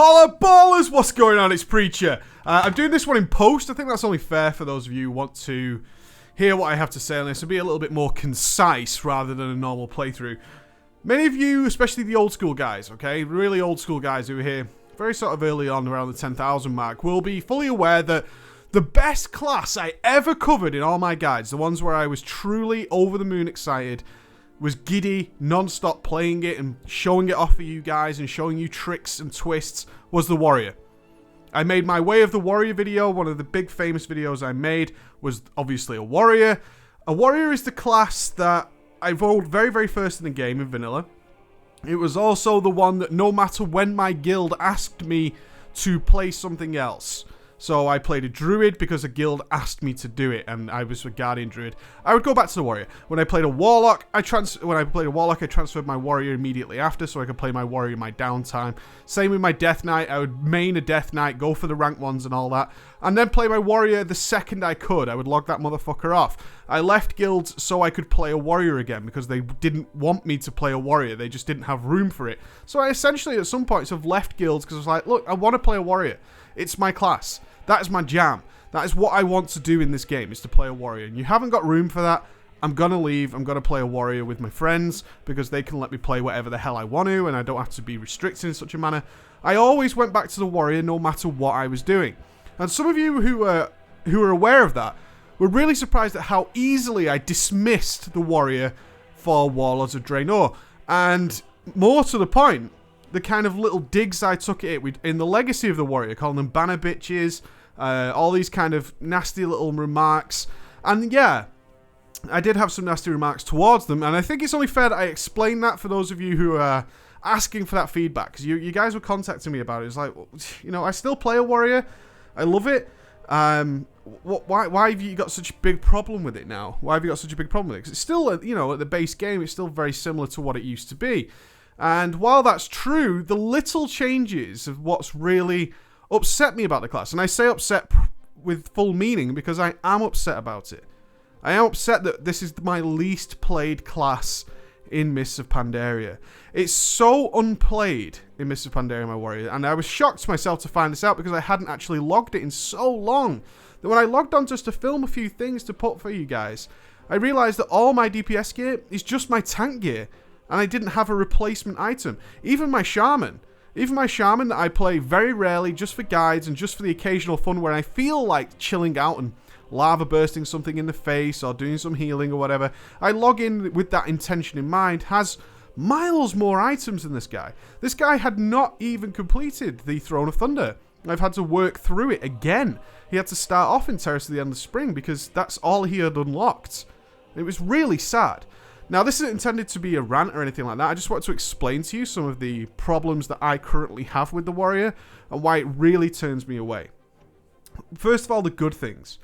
Holla ballers, what's going on? It's Preacher. I'm doing this one in post. I think that's only fair for those of you who want to hear what I have to say on this and be a little bit more concise rather than a normal playthrough. Many of you, especially the old school guys, okay, really old school guys who are here very sort of early on around the 10,000 mark, will be fully aware that the best class I ever covered in all my guides, the ones where I was truly over the moon excited, was giddy, non-stop playing it and showing it off for you guys and showing you tricks and twists, was the warrior. I made my way of the warrior video. One of the big famous videos I made was obviously a warrior. A warrior is the class that I rolled very, very first in the game in vanilla. It was also the one that no matter when my guild asked me to play something else. So I played a druid because a guild asked me to do it, and I was a guardian druid. I would go back to the warrior. When I played a warlock, I transferred my warrior immediately after, so I could play my warrior in my downtime. Same with my death knight. I would main a death knight, go for the rank ones and all that, and then play my warrior the second I could. I would log that motherfucker off. I left guilds so I could play a warrior again because they didn't want me to play a warrior. They just didn't have room for it. So I essentially at some points have left guilds because I was like, look, I want to play a warrior. It's my class. That is my jam. That is what I want to do in this game, is to play a warrior. And you haven't got room for that. I'm going to leave. I'm going to play a warrior with my friends because they can let me play whatever the hell I want to and I don't have to be restricted in such a manner. I always went back to the warrior no matter what I was doing. And some of you who are aware of that were really surprised at how easily I dismissed the warrior for Warlords of Draenor. And more to the point, the kind of little digs I took at it in the legacy of the warrior, calling them banner bitches, all these kind of nasty little remarks. And yeah, I did have some nasty remarks towards them, and I think it's only fair that I explain that for those of you who are asking for that feedback, because you guys were contacting me about it. It's like, you know, I still play a warrior. I love it. Why have you got such a big problem with it now? Why have you got such a big problem with it? Because it's still, you know, at the base game, it's still very similar to what it used to be. And while that's true, the little changes of what's really upset me about the class, and I say upset with full meaning because I am upset about it. I am upset that this is my least played class in Mists of Pandaria. It's so unplayed in Mists of Pandaria, my warrior, and I was shocked myself to find this out because I hadn't actually logged it in so long that when I logged on just to film a few things to put for you guys, I realized that all my DPS gear is just my tank gear, and I didn't have a replacement item. Even my shaman that I play very rarely just for guides and just for the occasional fun where I feel like chilling out and lava bursting something in the face or doing some healing or whatever, I log in with that intention in mind, has miles more items than this guy. This guy had not even completed the Throne of Thunder. I've had to work through it again. He had to start off in Terrace of the End of Spring because that's all he had unlocked. It was really sad. Now, this isn't intended to be a rant or anything like that. I just want to explain to you some of the problems that I currently have with the warrior and why it really turns me away. First of all, the good things.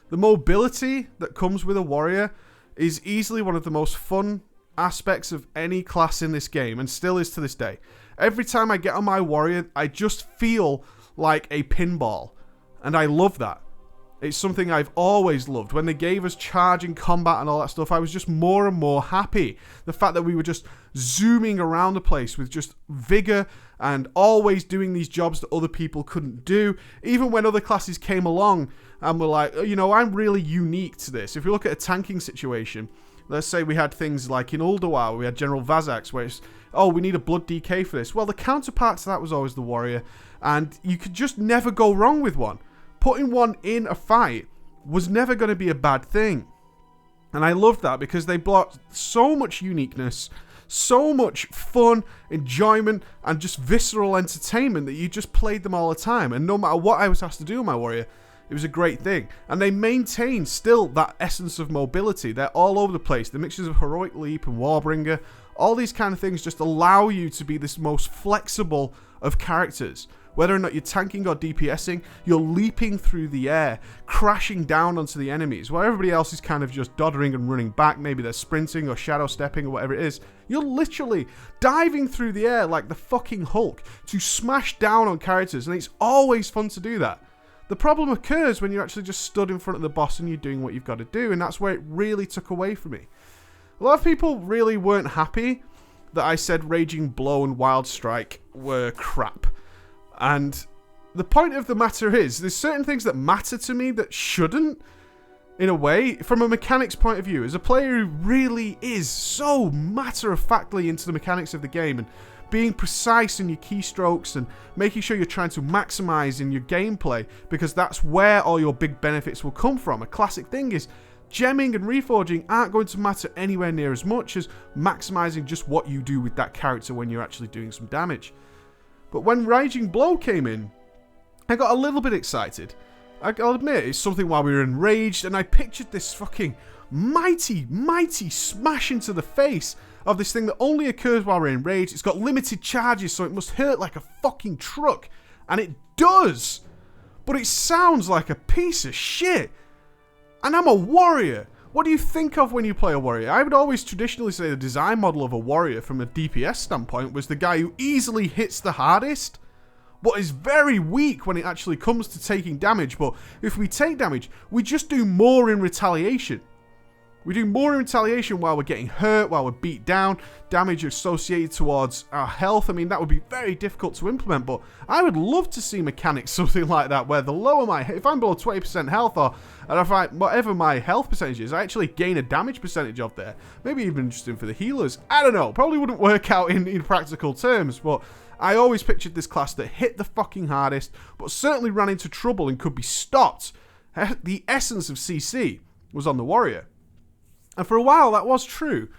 The mobility that comes with a warrior is easily one of the most fun aspects of any class in this game, and still is to this day. Every time I get on my warrior, I just feel like a pinball, and I love that. It's something I've always loved. When they gave us charging combat and all that stuff, I was just more and more happy. The fact that we were just zooming around the place with just vigor and always doing these jobs that other people couldn't do. Even when other classes came along and were like, you know, I'm really unique to this. If we look at a tanking situation, let's say we had things like in Ulduar, where we had General Vazax, where it's, oh, we need a blood DK for this. Well, the counterpart to that was always the warrior, and you could just never go wrong with one. Putting one in a fight was never going to be a bad thing. And I loved that because they brought so much uniqueness, so much fun, enjoyment, and just visceral entertainment that you just played them all the time. And no matter what I was asked to do with my warrior, it was a great thing. And they maintain still that essence of mobility. They're all over the place. The mixtures of Heroic Leap and Warbringer, all these kind of things just allow you to be this most flexible of characters. Whether or not you're tanking or DPSing, you're leaping through the air, crashing down onto the enemies. While everybody else is kind of just doddering and running back, maybe they're sprinting or shadow stepping or whatever it is, you're literally diving through the air like the fucking Hulk to smash down on characters, and it's always fun to do that. The problem occurs when you're actually just stood in front of the boss and you're doing what you've got to do, and that's where it really took away from me. A lot of people really weren't happy that I said Raging Blow and Wild Strike were crap. And the point of the matter is, there's certain things that matter to me that shouldn't, in a way, from a mechanics point of view. As a player who really is so matter-of-factly into the mechanics of the game and being precise in your keystrokes and making sure you're trying to maximize in your gameplay, because that's where all your big benefits will come from. A classic thing is gemming and reforging aren't going to matter anywhere near as much as maximizing just what you do with that character when you're actually doing some damage. But when Raging Blow came in, I got a little bit excited. I'll admit, it's something while we were enraged, and I pictured this fucking mighty smash into the face of this thing that only occurs while we're enraged. It's got limited charges, so it must hurt like a fucking truck. And it does! But it sounds like a piece of shit. And I'm a warrior. What do you think of when you play a warrior? I would always traditionally say the design model of a warrior from a DPS standpoint was the guy who easily hits the hardest, but is very weak when it actually comes to taking damage. But if we take damage, we just do more in retaliation. We do more in retaliation while we're getting hurt, while we're beat down, damage associated towards our health. I mean, that would be very difficult to implement, but I would love to see mechanics something like that, where the lower my, if I'm below 20% health, or and if I, whatever my health percentage is, I actually gain a damage percentage off there. Maybe even interesting for the healers. I don't know. Probably wouldn't work out in practical terms, but I always pictured this class that hit the fucking hardest, but certainly ran into trouble and could be stopped. The essence of CC was on the warrior. And for a while, that was true.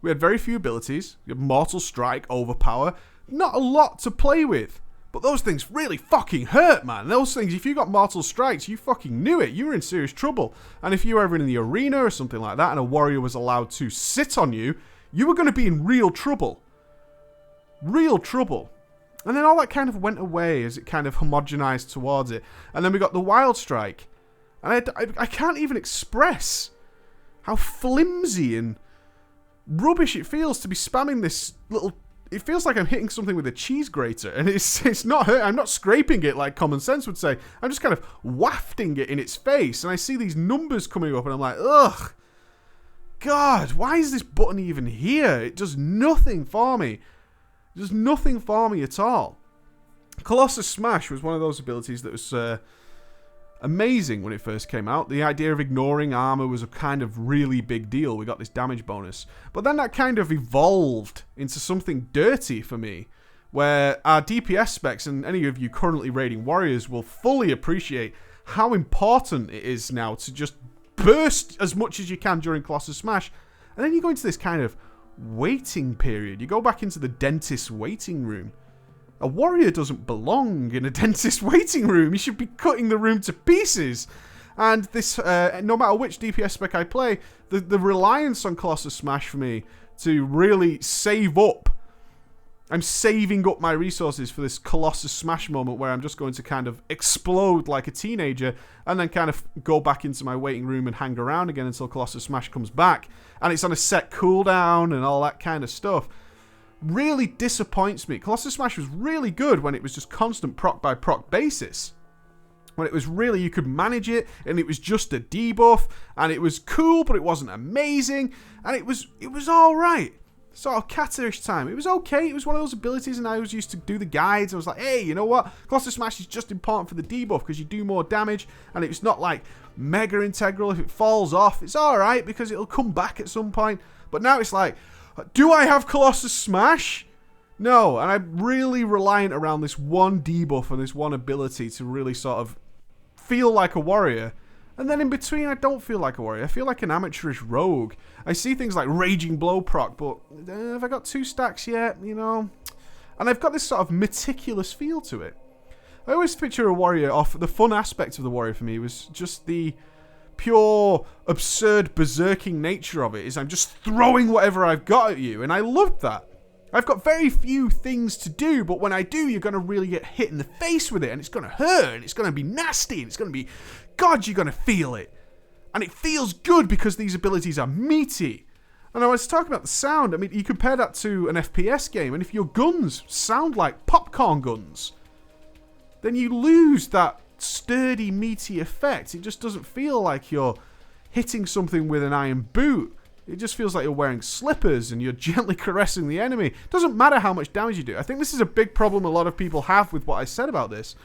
We had very few abilities. We had Mortal Strike, Overpower. Not a lot to play with. But those things really fucking hurt, man. Those things, if you got Mortal Strikes, you fucking knew it. You were in serious trouble. And if you were ever in the arena or something like that, and a warrior was allowed to sit on you, you were going to be in real trouble. Real trouble. And then all that kind of went away as it kind of homogenized towards it. And then we got the Wild Strike. And I can't even express how flimsy and rubbish it feels to be spamming this little... It feels like I'm hitting something with a cheese grater, and it's not hurt. I'm not scraping it like common sense would say. I'm just kind of wafting it in its face, and I see these numbers coming up, and I'm like, ugh, God, why is this button even here? It does nothing for me. It does nothing for me at all. Colossus Smash was one of those abilities that was amazing when it first came out. The idea of ignoring armor was a kind of really big deal. We got this damage bonus. But then that kind of evolved into something dirty for me, where our DPS specs, and any of you currently raiding warriors will fully appreciate how important it is now to just burst as much as you can during Colossus Smash. And then you go into this kind of waiting period. You go back into the dentist's waiting room. A warrior doesn't belong in a dentist waiting room. You should be cutting the room to pieces. And this, no matter which DPS spec I play, the reliance on Colossus Smash for me to really save up. I'm saving up my resources for this Colossus Smash moment where I'm just going to kind of explode like a teenager and then kind of go back into my waiting room and hang around again until Colossus Smash comes back. And it's on a set cooldown and all that kind of stuff. Really disappoints me. Colossus Smash was really good when it was just constant proc by proc basis. When it was really, you could manage it, and it was just a debuff, and it was cool, but it wasn't amazing, and it was alright. Sort of catterish time. It was okay, it was one of those abilities, and I was used to do the guides. I was like, hey, you know what? Colossus Smash is just important for the debuff, because you do more damage, and it's not like mega integral. If it falls off, it's alright, because it'll come back at some point. But now it's like, do I have Colossus Smash? No, and I'm really reliant around this one debuff and this one ability to really sort of feel like a warrior. And then in between, I don't feel like a warrior. I feel like an amateurish rogue. I see things like Raging Blow proc, but have I got 2 stacks yet? You know? And I've got this sort of meticulous feel to it. I always picture a warrior off. The fun aspect of the warrior for me was just the pure, absurd, berserking nature of it. Is I'm just throwing whatever I've got at you, and I loved that. I've got very few things to do, but when I do, you're going to really get hit in the face with it, and it's going to hurt, and it's going to be nasty, and it's going to be, God, you're going to feel it. And it feels good because these abilities are meaty. And I was talking about the sound. I mean, you compare that to an FPS game, and if your guns sound like popcorn guns, then you lose that sturdy, meaty effect. It just doesn't feel like you're hitting something with an iron boot. It just feels like you're wearing slippers and you're gently caressing the enemy. It doesn't matter how much damage you do. I think this is a big problem a lot of people have with what I said about this,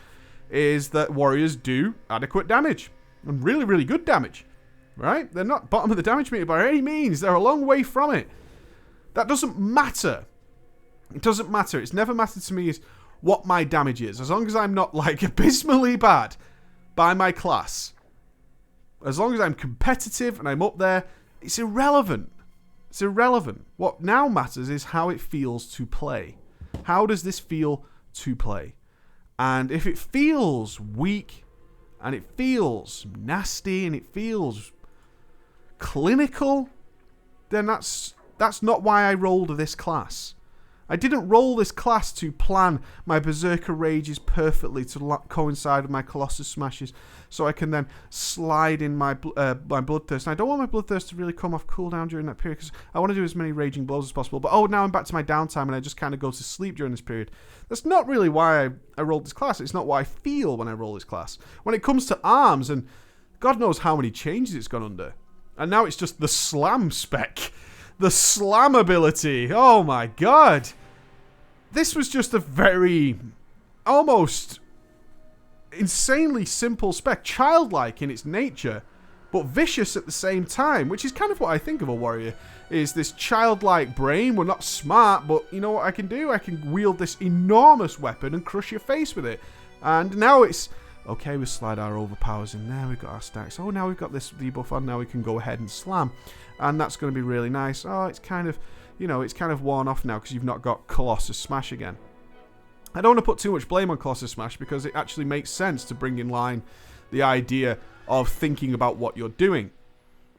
is that warriors do adequate damage. And really, really good damage. Right? They're not bottom of the damage meter by any means. They're a long way from it. That doesn't matter. It doesn't matter. It's never mattered to me is what my damage is. As long as I'm not, like, abysmally bad by my class. As long as I'm competitive and I'm up there, it's irrelevant. It's irrelevant. What now matters is how it feels to play. How does this feel to play? And if it feels weak, and it feels nasty, and it feels clinical, then that's not why I rolled this class. I didn't roll this class to plan my Berserker Rages perfectly to coincide with my Colossus Smashes, so I can then slide in my Bloodthirst. And I don't want my Bloodthirst to really come off cooldown during that period, because I want to do as many Raging Blows as possible. But now I'm back to my downtime, and I just kind of go to sleep during this period. That's not really why I rolled this class. It's not what I feel when I roll this class. When it comes to arms, and God knows how many changes it's gone under. And now it's just the Slam spec. The Slam ability. Oh my god. This was just a very, almost insanely simple spec. Childlike in its nature, but vicious at the same time. Which is kind of what I think of a warrior. Is this childlike brain. We're not smart, but you know what I can do? I can wield this enormous weapon and crush your face with it. And now it's... Okay, we slide our overpowers in there. We've got our stacks. Oh, now we've got this debuff on. Now we can go ahead and slam. And that's going to be really nice. Oh, it's kind of, it's kind of worn off now because you've not got Colossus Smash again. I don't want to put too much blame on Colossus Smash because it actually makes sense to bring in line the idea of thinking about what you're doing.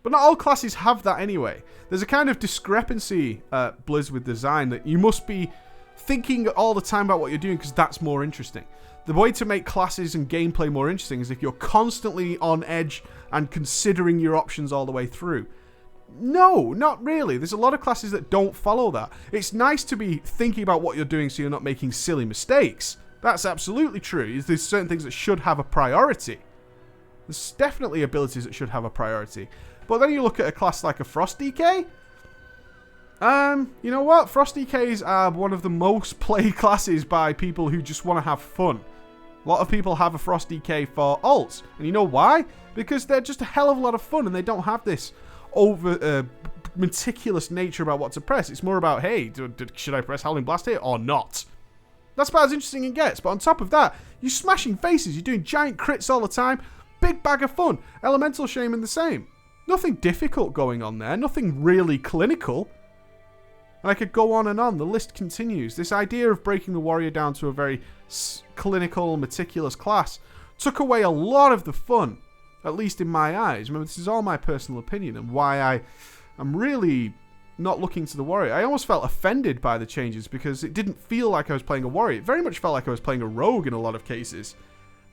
But not all classes have that anyway. There's a kind of discrepancy at Blizz with design that you must be thinking all the time about what you're doing because that's more interesting. The way to make classes and gameplay more interesting is if you're constantly on edge and considering your options all the way through. No, not really. There's a lot of classes that don't follow that. It's nice to be thinking about what you're doing so you're not making silly mistakes. That's absolutely true. There's certain things that should have a priority. There's definitely abilities that should have a priority. But then you look at a class like a Frost DK. You know what? Frost DKs are one of the most played classes by people who just want to have fun. A lot of people have a Frost DK for ults. And you know why? Because they're just a hell of a lot of fun and they don't have this over meticulous nature about what to press. It's more about, hey, should I press Howling Blast here or not? That's about as interesting as it gets. But on top of that, you're smashing faces. You're doing giant crits all the time. Big bag of fun. Elemental Shaman the same. Nothing difficult going on there. Nothing really clinical. And I could go on and on. The list continues. This idea of breaking the warrior down to a very clinical, meticulous class took away a lot of the fun, at least in my eyes. Remember, this is all my personal opinion and why I'm really not looking to the warrior. I almost felt offended by the changes because it didn't feel like I was playing a warrior. It very much felt like I was playing a rogue in a lot of cases.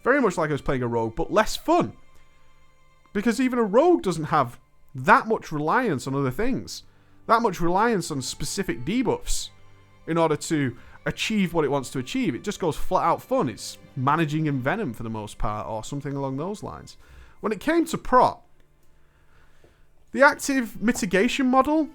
Very much like I was playing a rogue, but less fun. Because even a rogue doesn't have that much reliance on other things. That much reliance on specific debuffs in order to achieve what it wants to achieve. It just goes flat out fun. It's managing Envenom for the most part or something along those lines. When it came to prot, the active mitigation model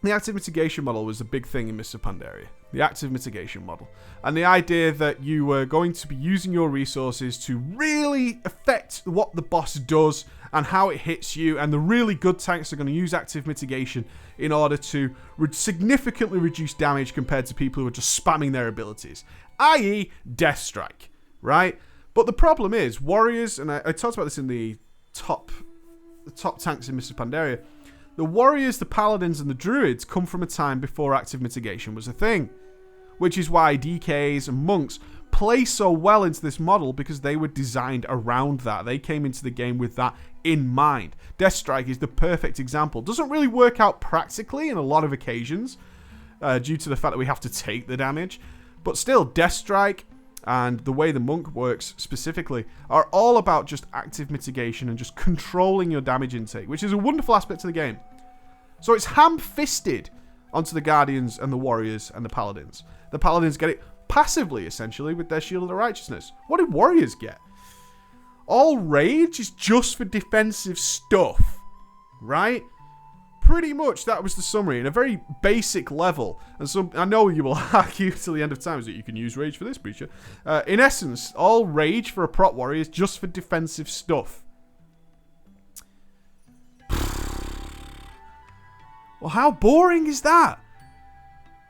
was a big thing in Mists of Pandaria. The active mitigation model. And the idea that you were going to be using your resources to really affect what the boss does and how it hits you, and the really good tanks are going to use active mitigation in order to significantly reduce damage compared to people who are just spamming their abilities, i.e. Death Strike, right? But the problem is, warriors, and I talked about this in the top tanks in Mists of Pandaria, the warriors, the paladins, and the druids come from a time before active mitigation was a thing, which is why DKs and monks play so well into this model because they were designed around that. They came into the game with that in mind. Death Strike is the perfect example. Doesn't really work out practically in a lot of occasions due to the fact that we have to take the damage, but still, Death Strike and the way the monk works specifically are all about just active mitigation and just controlling your damage intake, which is a wonderful aspect of the game. So it's ham-fisted onto the guardians and the warriors and the paladins. The paladins get it passively, essentially, with their Shield of the Righteousness. What do warriors get? All rage is just for defensive stuff, right? pretty much that was the summary in a very basic level. And so I know you will argue till the end of time is that you can use rage for this, Breacher. In essence, all rage for a prot warrior is just for defensive stuff. Well, how boring is that?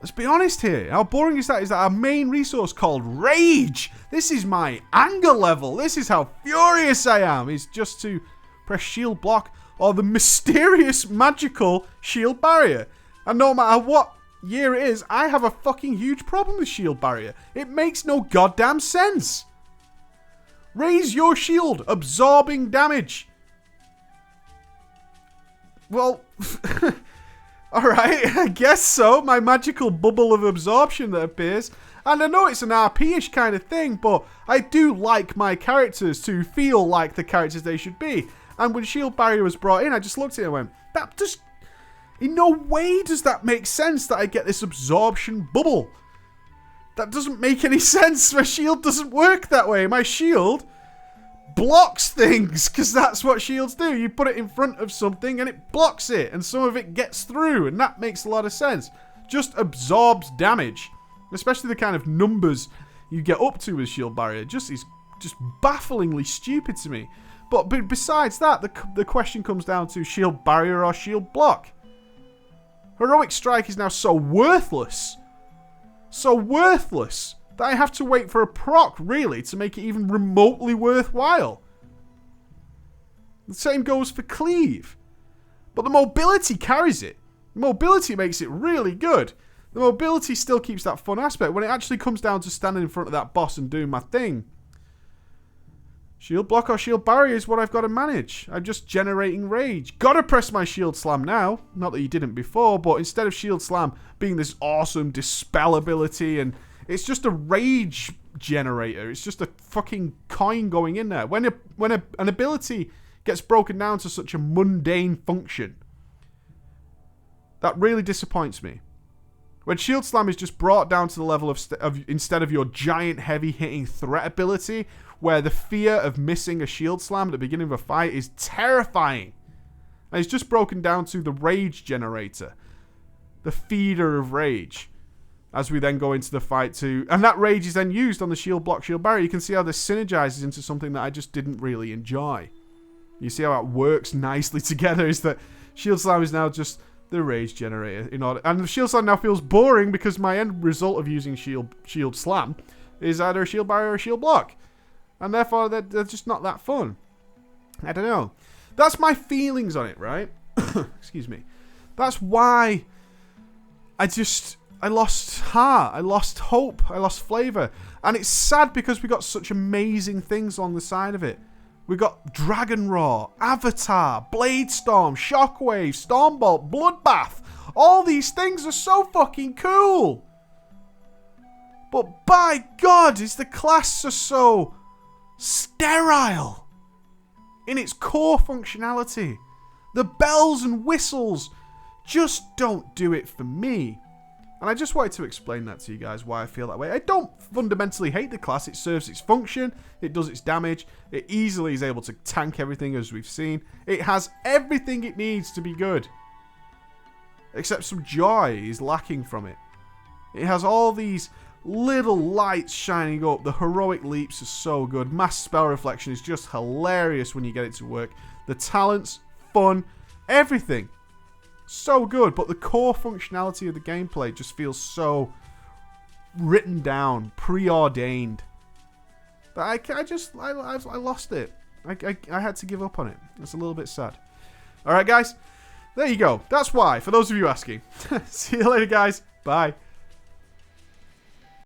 Let's be honest here. How boring is that? Is that our main resource called rage? This is my anger level. This is how furious I am. Is just to press shield block or the mysterious magical shield barrier. And no matter what year it is, I have a fucking huge problem with shield barrier. It makes no goddamn sense. Raise your shield, absorbing damage. Well, alright, I guess so. My magical bubble of absorption that appears. And I know it's an RP-ish kind of thing, but I do like my characters to feel like the characters they should be. And when shield barrier was brought in, I just looked at it and went, that just... in no way does that make sense that I get this absorption bubble. That doesn't make any sense. My shield doesn't work that way. My shield blocks things, because that's what shields do. You put it in front of something and it blocks it, and some of it gets through, and that makes a lot of sense. Just absorbs damage, especially the kind of numbers you get up to with shield barrier. Just is just bafflingly stupid to me. But besides that, the question comes down to shield barrier or shield block. Heroic strike is now so worthless that I have to wait for a proc, really, to make it even remotely worthwhile. The same goes for cleave. But the mobility carries it. The mobility makes it really good. The mobility still keeps that fun aspect. When it actually comes down to standing in front of that boss and doing my thing, shield block or shield barrier is what I've got to manage. I'm just generating rage. Gotta press my shield slam now. Not that you didn't before, but instead of shield slam being this awesome dispel ability, and it's just a rage generator. It's just a fucking coin going in there. When an ability gets broken down to such a mundane function, that really disappoints me. When shield slam is just brought down to the level of instead of your giant heavy hitting threat ability, where the fear of missing a shield slam at the beginning of a fight is terrifying. And it's just broken down to the rage generator. The feeder of rage. As we then go into the fight too. And that rage is then used on the shield block, shield barrier. You can see how this synergizes into something that I just didn't really enjoy. You see how it works nicely together, is that shield slam is now just the rage generator. And the shield slam now feels boring because my end result of using shield slam is either a shield barrier or a shield block. And therefore, they're just not that fun. I don't know. That's my feelings on it, right? Excuse me. That's why I lost heart. I lost hope. I lost flavour. And it's sad because we got such amazing things on the side of it. We got Dragon Roar, Avatar, Blade Storm, Shockwave, Stormbolt, Bloodbath. All these things are so fucking cool. But by God, is the class so sterile in its core functionality. The bells and whistles just don't do it for me. And I just wanted to explain that to you guys, why I feel that way. I don't fundamentally hate the class. It serves its function. It does its damage. It easily is able to tank everything, as we've seen. It has everything it needs to be good. Except some joy is lacking from it. It has all these little lights shining up. The heroic leaps are so good. Mass spell reflection is just hilarious when you get it to work. The talents, fun, everything. So good, but the core functionality of the gameplay just feels so written down, preordained, that I lost it. I had to give up on it. It's a little bit sad. Alright guys, there you go. That's why, for those of you asking. See you later guys. Bye.